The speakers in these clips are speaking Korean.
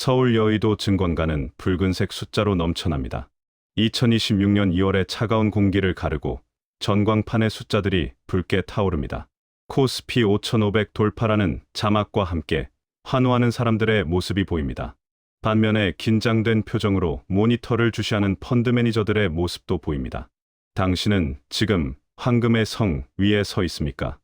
서울 여의도 증권가는 붉은색 숫자로 넘쳐납니다. 2026년 2월에 차가운 공기를 가르고 전광판의 숫자들이 붉게 타오릅니다. 코스피 5,500 돌파라는 자막과 함께 환호하는 사람들의 모습이 보입니다. 반면에 긴장된 표정으로 모니터를 주시하는 펀드 매니저들의 모습도 보입니다. 당신은 지금 황금의 성 위에 서 있습니까?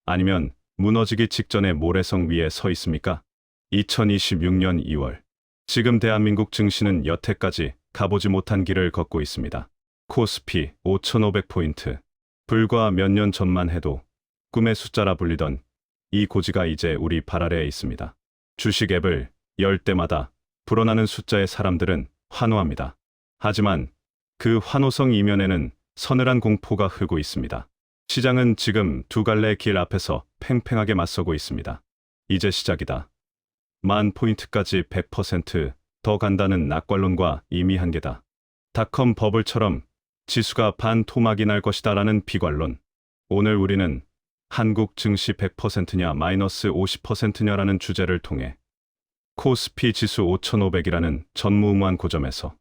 아니면 무너지기 직전의 모래성 위에 서 있습니까? 2026년 2월. 지금 대한민국 증시는 여태까지 가보지 못한 길을 걷고 있습니다. 코스피 5,500포인트. 불과 몇 년 전만 해도 꿈의 숫자라 불리던 이 고지가 이제 우리 발 아래에 있습니다. 주식 앱을 열 때마다 불어나는 숫자의 사람들은 환호합니다. 하지만 그 환호성 이면에는 서늘한 공포가 흐르고 있습니다. 시장은 지금 두 갈래 길 앞에서 팽팽하게 맞서고 있습니다. 이제 시작이다. 10,000포인트까지 100% 더 간다는 낙관론과 이미 한계다. 닷컴 버블처럼 지수가 반토막이 날 것이다 라는 비관론. 오늘 우리는 한국 증시 100%냐 마이너스 50%냐라는 주제를 통해 코스피 지수 5,500이라는 전무후무한 고점에서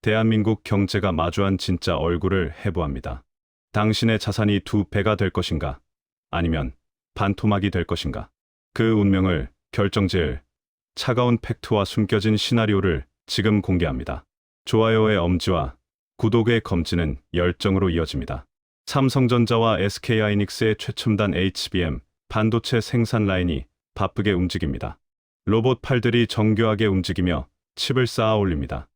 대한민국 경제가 마주한 진짜 얼굴을 해부합니다. 당신의 자산이 2배가 될 것인가? 아니면 반토막이 될 것인가? 그 운명을 결정지을 차가운 팩트와 숨겨진 시나리오를 지금 공개합니다. 좋아요의 엄지와 구독의 검지는 열정으로 이어집니다. 삼성전자와 SK하이닉스의 최첨단 HBM 반도체 생산 라인이 바쁘게 움직입니다. 로봇 팔들이 정교하게 움직이며 칩을 쌓아 올립니다.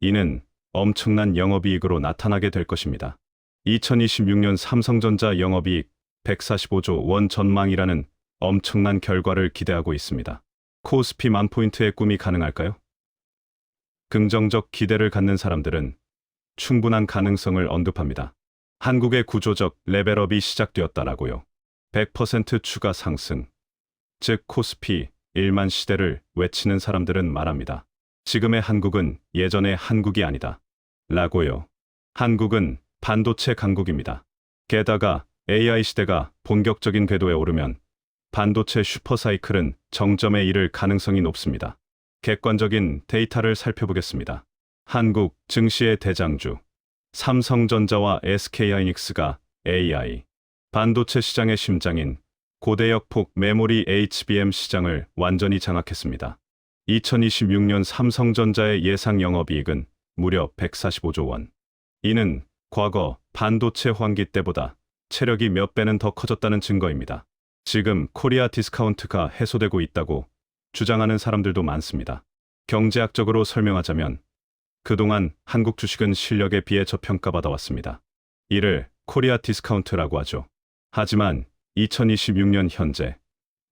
이는 엄청난 영업이익으로 나타나게 될 것입니다. 2026년 삼성전자 영업이익 145조 원 전망이라는 엄청난 결과를 기대하고 있습니다. 코스피 10,000포인트의 꿈이 가능할까요? 긍정적 기대를 갖는 사람들은 충분한 가능성을 언급합니다. 한국의 구조적 레벨업이 시작되었다라고요. 100% 추가 상승, 즉 코스피 1만 시대를 외치는 사람들은 말합니다. 지금의 한국은 예전의 한국이 아니다. 라고요. 한국은 반도체 강국입니다. 게다가 AI 시대가 본격적인 궤도에 오르면 반도체 슈퍼사이클은 정점에 이를 가능성이 높습니다. 객관적인 데이터를 살펴보겠습니다. 한국 증시의 대장주 삼성전자와 SK하이닉스가 AI 반도체 시장의 심장인 고대역폭 메모리 HBM 시장을 완전히 장악했습니다. 2026년 삼성전자의 예상 영업이익은 무려 145조 원. 이는 과거 반도체 환기 때보다 체력이 몇 배는 더 커졌다는 증거입니다. 지금 코리아 디스카운트가 해소되고 있다고 주장하는 사람들도 많습니다. 경제학적으로 설명하자면 그동안 한국 주식은 실력에 비해 저평가받아 왔습니다. 이를 코리아 디스카운트라고 하죠. 하지만 2026년 현재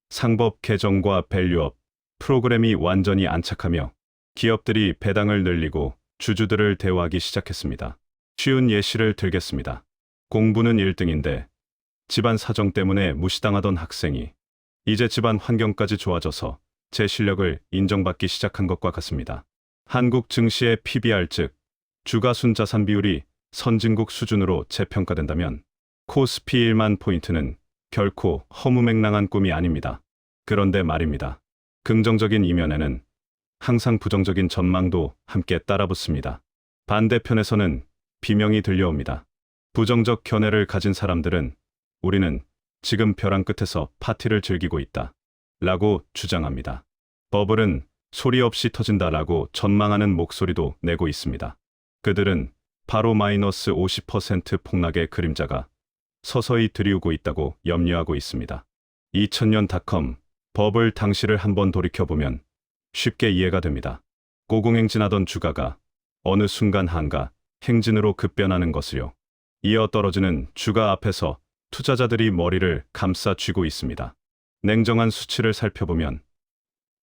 상법 개정과 밸류업 프로그램이 완전히 안착하며 기업들이 배당을 늘리고 주주들을 대우하기 시작했습니다. 쉬운 예시를 들겠습니다. 공부는 1등인데 집안 사정 때문에 무시당하던 학생이 이제 집안 환경까지 좋아져서 제 실력을 인정받기 시작한 것과 같습니다. 한국 증시의 PBR 즉 주가순자산 비율이 선진국 수준으로 재평가된다면 코스피 1만 포인트는 결코 허무맹랑한 꿈이 아닙니다. 그런데 말입니다. 긍정적인 이면에는 항상 부정적인 전망도 함께 따라붙습니다. 반대편에서는 비명이 들려옵니다. 부정적 견해를 가진 사람들은 우리는 지금 벼랑 끝에서 파티를 즐기고 있다 라고 주장합니다. 버블은 소리 없이 터진다 라고 전망하는 목소리도 내고 있습니다. 그들은 바로 마이너스 50% 폭락의 그림자가 서서히 들이우고 있다고 염려하고 있습니다. 2000년 닷컴 버블 당시를 한번 돌이켜보면 쉽게 이해가 됩니다. 고공행진하던 주가가 어느 순간 한가 행진으로 급변하는 것을요. 이어 떨어지는 주가 앞에서 투자자들이 머리를 감싸 쥐고 있습니다. 냉정한 수치를 살펴보면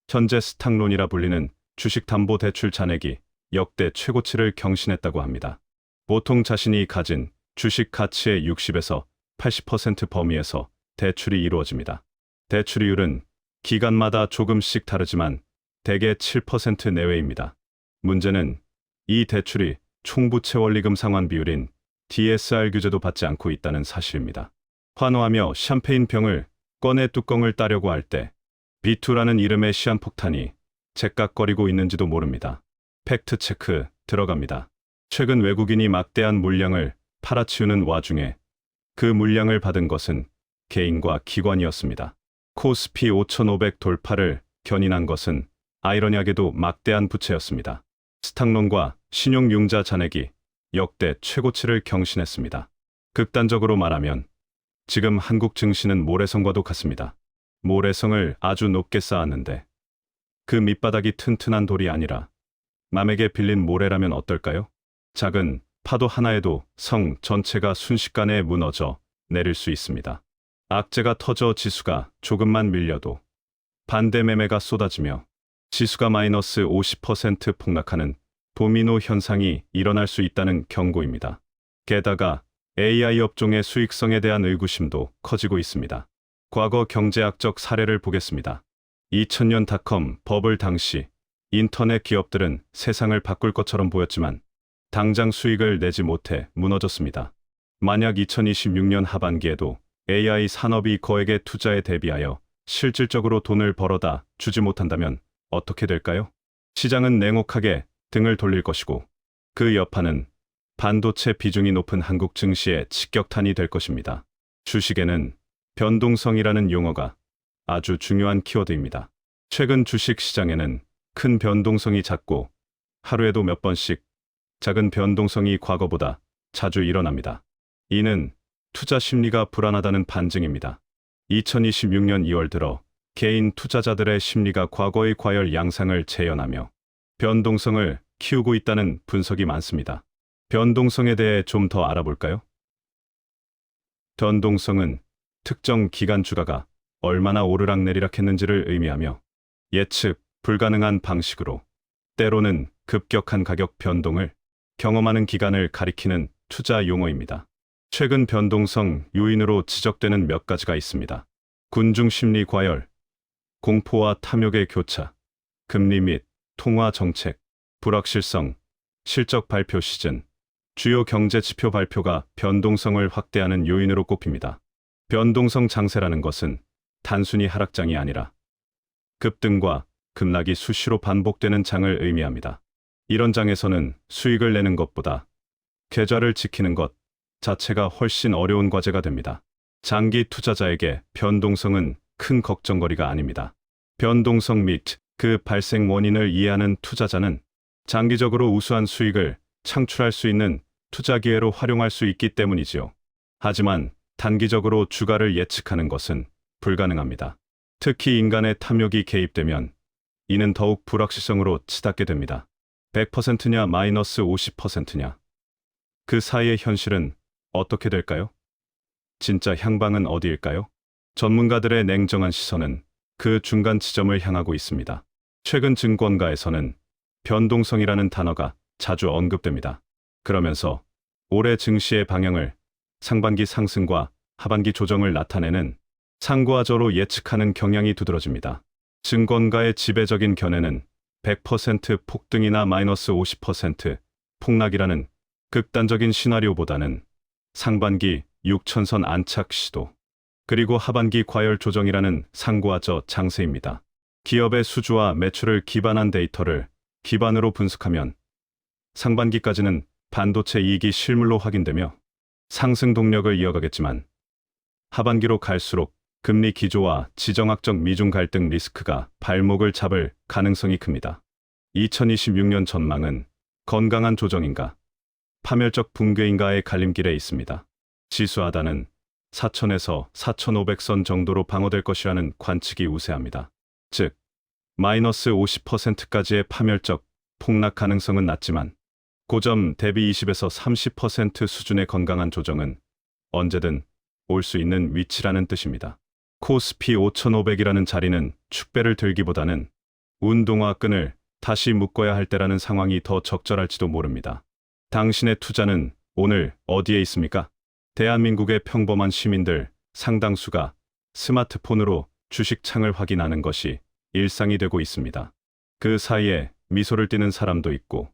현재 스탁론이라 불리는 주식담보대출 잔액이 역대 최고치를 경신했다고 합니다. 보통 자신이 가진 주식 가치의 60에서 80% 범위에서 대출이 이루어집니다. 대출이율은 기간마다 조금씩 다르지만 대개 7% 내외입니다. 문제는 이 대출이 총부채 원리금 상환 비율인 DSR 규제도 받지 않고 있다는 사실입니다. 환호하며 샴페인 병을 꺼내 뚜껑을 따려고 할 때 B2라는 이름의 시한폭탄이 제깍거리고 있는지도 모릅니다. 팩트체크 들어갑니다. 최근 외국인이 막대한 물량을 팔아치우는 와중에 그 물량을 받은 것은 개인과 기관이었습니다. 코스피 5,500 돌파를 견인한 것은 아이러니하게도 막대한 부채였습니다. 스탁론과 신용융자 잔액이 역대 최고치를 경신했습니다. 극단적으로 말하면 지금 한국 증시는 모래성과도 같습니다. 모래성을 아주 높게 쌓았는데 그 밑바닥이 튼튼한 돌이 아니라 남에게 빌린 모래라면 어떨까요? 작은 파도 하나에도 성 전체가 순식간에 무너져 내릴 수 있습니다. 악재가 터져 지수가 조금만 밀려도 반대 매매가 쏟아지며 지수가 마이너스 50% 폭락하는 도미노 현상이 일어날 수 있다는 경고입니다. 게다가 AI 업종의 수익성에 대한 의구심도 커지고 있습니다. 과거 경제학적 사례를 보겠습니다. 2000년 닷컴 버블 당시 인터넷 기업들은 세상을 바꿀 것처럼 보였지만 당장 수익을 내지 못해 무너졌습니다. 만약 2026년 하반기에도 AI 산업이 거액의 투자에 대비하여 실질적으로 돈을 벌어다 주지 못한다면 어떻게 될까요? 시장은 냉혹하게 등을 돌릴 것이고 그 여파는 반도체 비중이 높은 한국 증시에 직격탄이 될 것입니다. 주식에는 변동성이라는 용어가 아주 중요한 키워드입니다. 최근 주식 시장에는 큰 변동성이 잦고 하루에도 몇 번씩 작은 변동성이 과거보다 자주 일어납니다. 이는 투자 심리가 불안하다는 반증입니다. 2026년 2월 들어 개인 투자자들의 심리가 과거의 과열 양상을 재현하며 변동성을 키우고 있다는 분석이 많습니다. 변동성에 대해 좀 더 알아볼까요? 변동성은 특정 기간 주가가 얼마나 오르락내리락 했는지를 의미하며 예측 불가능한 방식으로 때로는 급격한 가격 변동을 경험하는 기간을 가리키는 투자 용어입니다. 최근 변동성 요인으로 지적되는 몇 가지가 있습니다. 군중 심리 과열, 공포와 탐욕의 교차, 금리 및 통화 정책, 불확실성, 실적 발표 시즌, 주요 경제 지표 발표가 변동성을 확대하는 요인으로 꼽힙니다. 변동성 장세라는 것은 단순히 하락장이 아니라 급등과 급락이 수시로 반복되는 장을 의미합니다. 이런 장에서는 수익을 내는 것보다 계좌를 지키는 것 자체가 훨씬 어려운 과제가 됩니다. 장기 투자자에게 변동성은 큰 걱정거리가 아닙니다. 변동성 및 그 발생 원인을 이해하는 투자자는 장기적으로 우수한 수익을 창출할 수 있는 투자 기회로 활용할 수 있기 때문이지요. 하지만 단기적으로 주가를 예측하는 것은 불가능합니다. 특히 인간의 탐욕이 개입되면 이는 더욱 불확실성으로 치닫게 됩니다. 100%냐 마이너스 50%냐. 그 사이의 현실은 어떻게 될까요? 진짜 향방은 어디일까요? 전문가들의 냉정한 시선은 그 중간 지점을 향하고 있습니다. 최근 증권가에서는 변동성이라는 단어가 자주 언급됩니다. 그러면서 올해 증시의 방향을 상반기 상승과 하반기 조정을 나타내는 상고하저로 예측하는 경향이 두드러집니다. 증권가의 지배적인 견해는 100% 폭등이나 마이너스 50% 폭락이라는 극단적인 시나리오보다는 상반기 6천선 안착 시도, 그리고 하반기 과열 조정이라는 상고하저 장세입니다. 기업의 수주와 매출을 기반한 데이터를 기반으로 분석하면 상반기까지는 반도체 이익이 실물로 확인되며 상승 동력을 이어가겠지만 하반기로 갈수록 금리 기조와 지정학적 미중 갈등 리스크가 발목을 잡을 가능성이 큽니다. 2026년 전망은 건강한 조정인가, 파멸적 붕괴인가의 갈림길에 있습니다. 지수하단은 4,000에서 4,500선 정도로 방어될 것이라는 관측이 우세합니다. 즉, 마이너스 50%까지의 파멸적 폭락 가능성은 낮지만 고점 대비 20에서 30% 수준의 건강한 조정은 언제든 올 수 있는 위치라는 뜻입니다. 코스피 5,500이라는 자리는 축배를 들기보다는 운동화 끈을 다시 묶어야 할 때라는 상황이 더 적절할지도 모릅니다. 당신의 투자는 오늘 어디에 있습니까? 대한민국의 평범한 시민들 상당수가 스마트폰으로 주식창을 확인하는 것이 일상이 되고 있습니다. 그 사이에 미소를 띠는 사람도 있고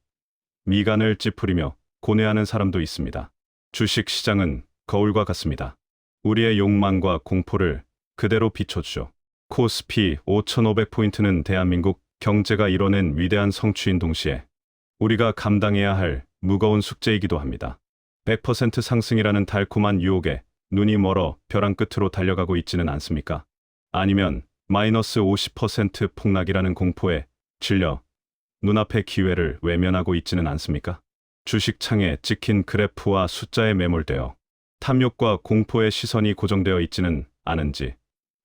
미간을 찌푸리며 고뇌하는 사람도 있습니다. 주식 시장은 거울과 같습니다. 우리의 욕망과 공포를 그대로 비춰주죠. 코스피 5,500포인트는 대한민국 경제가 이뤄낸 위대한 성취인 동시에 우리가 감당해야 할 무거운 숙제이기도 합니다. 100% 상승이라는 달콤한 유혹에 눈이 멀어 벼랑 끝으로 달려가고 있지는 않습니까? 아니면 마이너스 50% 폭락이라는 공포에 질려 눈앞의 기회를 외면하고 있지는 않습니까? 주식창에 찍힌 그래프와 숫자에 매몰되어 탐욕과 공포의 시선이 고정되어 있지는 않은지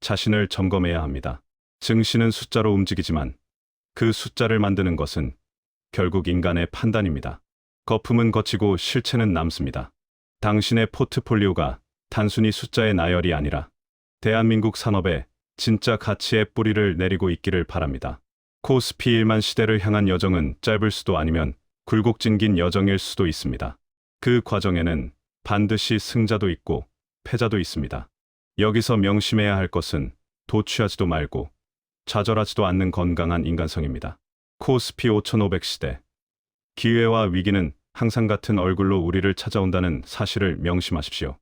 자신을 점검해야 합니다. 증시는 숫자로 움직이지만 그 숫자를 만드는 것은 결국 인간의 판단입니다. 거품은 거치고 실체는 남습니다. 당신의 포트폴리오가 단순히 숫자의 나열이 아니라 대한민국 산업의 진짜 가치의 뿌리를 내리고 있기를 바랍니다. 코스피 1만 시대를 향한 여정은 짧을 수도 아니면 굴곡진 긴 여정일 수도 있습니다. 그 과정에는 반드시 승자도 있고 패자도 있습니다. 여기서 명심해야 할 것은 도취하지도 말고 좌절하지도 않는 건강한 인간성입니다. 코스피 5500 시대. 기회와 위기는 항상 같은 얼굴로 우리를 찾아온다는 사실을 명심하십시오.